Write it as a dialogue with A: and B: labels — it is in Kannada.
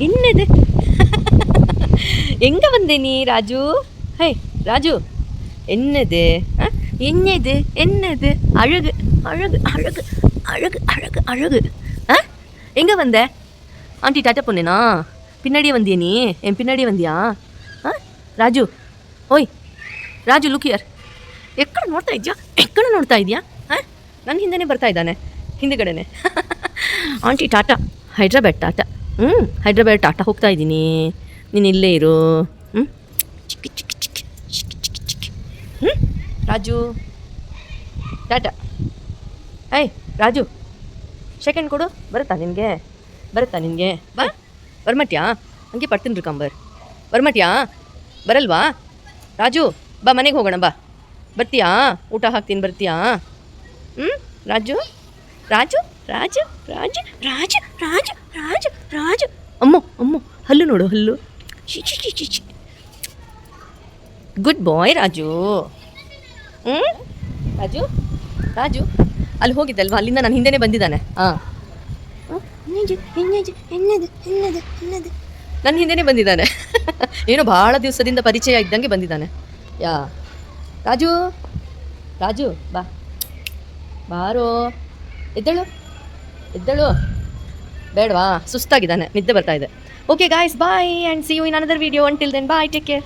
A: என்னது எங்கே வந்தே நீ ராஜு? ஹே ராஜு, என்னது என்னது என்னது? அழகு அழகு அழகு அழகு அழகு அழகு. எங்கே வந்த? ஆண்டி டாட்டா பொண்ணுனா பின்னாடியே வந்தியா நீ? என் பின்னாடியே வந்திಯಾ? ರಾಜು, ಓಯ್ ರಾಜು, ಲುಕ್ ಹಿಯರ್. ಎಕ್ಕಡೆ ನೋಡ್ತಾ ಇದೆಯಾ? ನನ್ನ ಹಿಂದೆನೇ ಬರ್ತಾ ಇದ್ದಾನೆ, ಹಿಂದೆಗಡೆನೆ. ಆಂಟಿ ಟಾಟಾ, ಹೈದ್ರಾಬಾದ್ ಟಾಟಾ. ಹೈದ್ರಾಬಾದ್ ಟಾಟಾ ಹೋಗ್ತಾ ಇದ್ದೀನಿ, ನೀನು ಇಲ್ಲೇ ಇರು. ಚಿಕ್ಕಿ ಚಿಕ್ಕಿ ಚಿಕ್ಕಿ ಚಿಕ್ಕಿ ಚಿಕ್ಕಿ ಚಿಕ್ಕಿ. ರಾಜು ಟಾಟಾ. ಏಯ್ ರಾಜು, ಸೆಕೆಂಡ್ ಕೊಡು. ಬರುತ್ತಾ ನಿನಗೆ? ಬಾ, ಬರ್ಮಟ್ಯಾ? ಹಂಗೆ ಪಡ್ತೀನಿ ಕಾಂಬರ್. ಬರ್ಮಟ್ಯಾ? ಬರಲ್ವಾ? ರಾಜು ಬಾ, ಮನೆಗೆ ಹೋಗೋಣ ಬಾ. ಬರ್ತೀಯಾ? ಊಟ ಹಾಕ್ತೀನಿ, ಬರ್ತೀಯಾ? ರಾಜು ರಾಜು ರಾಜು ರಾಜು ರಾಜು ರಾಜು ರಾಜು ರಾಜು. ಅಮ್ಮೋ ಹಲ್ಲು ನೋಡು, ಹಲ್ಲು. ಚಿ. ಗುಡ್ ಬಾಯ್ ರಾಜು. ರಾಜು ಅಲ್ಲಿ ಹೋಗಿದ್ದಲ್ವಾ, ಅಲ್ಲಿಂದ ನಾನು ಹಿಂದೆನೇ ಬಂದಿದ್ದಾನೆ. ನನ್ನ ಹಿಂದೆನೇ ಬಂದಿದ್ದಾನೆ. ಏನೋ ಭಾಳ ದಿವಸದಿಂದ ಪರಿಚಯ ಇದ್ದಂಗೆ ಬಂದಿದ್ದಾನೆ. ರಾಜು ಬಾ, ಬಾರೋ. ಎದ್ದಳು. ಬೇಡವಾ? ಸುಸ್ತಾಗಿದ್ದಾನೆ, ನಿದ್ದೆ ಬರ್ತಾ ಇದೆ. Okay guys, bye and see you in another video. Until then bye, take care.